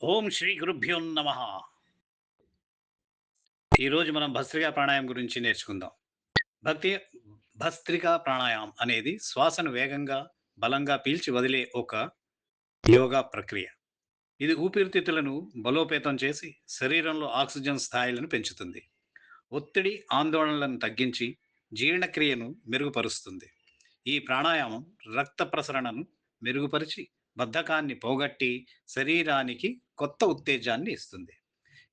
ఓం శ్రీ గురుభ్యో నమ. ఈరోజు మనం భస్త్రికా ప్రాణాయామం గురించి నేర్చుకుందాం. భక్తి భస్త్రికా ప్రాణాయామం అనేది శ్వాసను వేగంగా, బలంగా పీల్చి వదిలే ఒక యోగా ప్రక్రియ. ఇది ఊపిరితిత్తులను బలోపేతం చేసి శరీరంలో ఆక్సిజన్ స్థాయిలను పెంచుతుంది. ఒత్తిడి, ఆందోళనలను తగ్గించి జీర్ణక్రియను మెరుగుపరుస్తుంది. ఈ ప్రాణాయామం రక్త ప్రసరణను మెరుగుపరిచి బద్ధకాన్ని పోగొట్టి శరీరానికి కొత్త ఉత్తేజాన్ని ఇస్తుంది.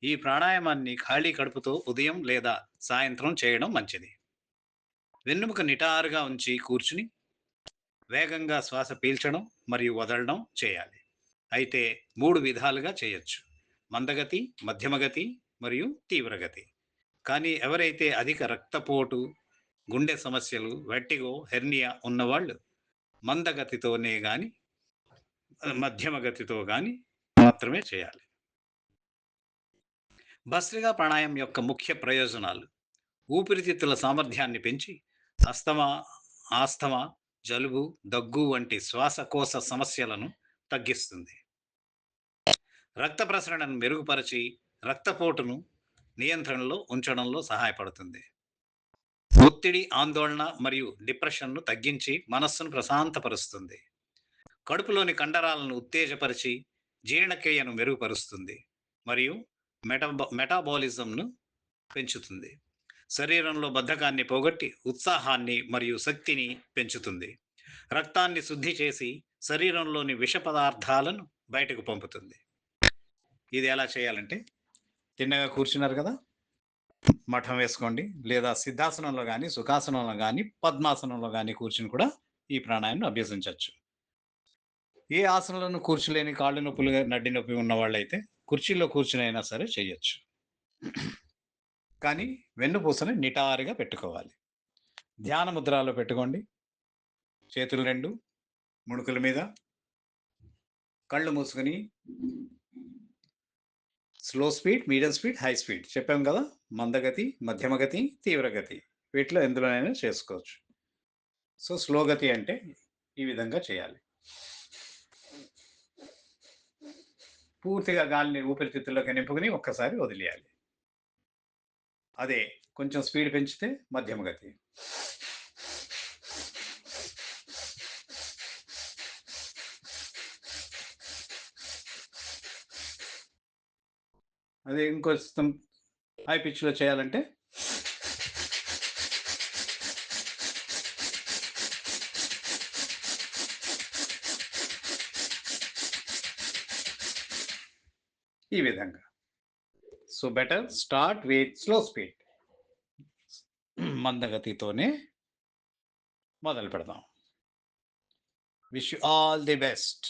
ఈ ప్రాణాయామాన్ని ఖాళీ కడుపుతో ఉదయం లేదా సాయంత్రం చేయడం మంచిది. వెన్నెముక నిటారుగా ఉంచి కూర్చుని వేగంగా శ్వాస పీల్చడం మరియు వదలడం చేయాలి. అయితే 3 విధాలుగా చేయొచ్చు: మందగతి, మధ్యమగతి మరియు తీవ్రగతి. కానీ ఎవరైతే అధిక రక్తపోటు, గుండె సమస్యలు, వెట్టిగో, హెర్నియా ఉన్నవాళ్ళు మందగతితోనే గాని మధ్యమ గతితో గాని మాత్రమే చేయాలి. భస్త్రికా ప్రాణాయామం యొక్క ముఖ్య ప్రయోజనాలు: ఊపిరితిత్తుల సామర్థ్యాన్ని పెంచి అస్తమా, ఆస్తమా, జలుబు, దగ్గు వంటి శ్వాసకోశ సమస్యలను తగ్గిస్తుంది. రక్త ప్రసరణను మెరుగుపరిచి రక్తపోటును నియంత్రణలో ఉంచడంలో సహాయపడుతుంది. ఒత్తిడి, ఆందోళన మరియు డిప్రెషన్ను తగ్గించి మనస్సును ప్రశాంతపరుస్తుంది. కడుపులోని కండరాలను ఉత్తేజపరిచి జీర్ణక్రియను మెరుగుపరుస్తుంది మరియు మెటాబాలిజంను పెంచుతుంది. శరీరంలో బద్ధకాన్ని పోగొట్టి ఉత్సాహాన్ని మరియు శక్తిని పెంచుతుంది. రక్తాన్ని శుద్ధి చేసి శరీరంలోని విష పదార్థాలను బయటకు పంపుతుంది. ఇది ఎలా చేయాలంటే, తిన్నగా కూర్చున్నారు కదా, మఠం వేసుకోండి, లేదా సిద్ధాసనంలో కానీ, సుఖాసనంలో కానీ, పద్మాసనంలో కానీ కూర్చుని కూడా ఈ ప్రాణాయామం అభ్యసించవచ్చు. ఏ ఆసనంలోనూ కూర్చోలేని, కాళ్ళు నొప్పులు, నడ్డి నొప్పి ఉన్న వాళ్ళైతే కుర్చీలో కూర్చుని అయినా సరే చేయొచ్చు. కానీ వెన్నుపూసని నిటారుగా పెట్టుకోవాలి. ధ్యాన ముద్రలో పెట్టుకోండి. చేతులు 2 ముడుకుల మీద, కళ్ళు మూసుకొని slow speed, medium speed, high speed చెప్పాం కదా. మందగతి, మధ్యమగతి, తీవ్రగతి వీటిలో ఎందులోనైనా చేసుకోవచ్చు. సో స్లో గతి అంటే ఈ విధంగా చేయాలి. పూర్తిగా గాలిని ఊపిరితిత్తుల్లోకి నింపుకొని ఒక్కసారి వదిలేయాలి. అదే కొంచెం స్పీడ్ పెంచితే మధ్యమ గతి. అదే ఇంకొంచెం హై పిచ్లో చేయాలంటే ఈ విధంగా. So better start with slow speed. మందగతితోనే మొదలు పెడదాం. Wish you all the best.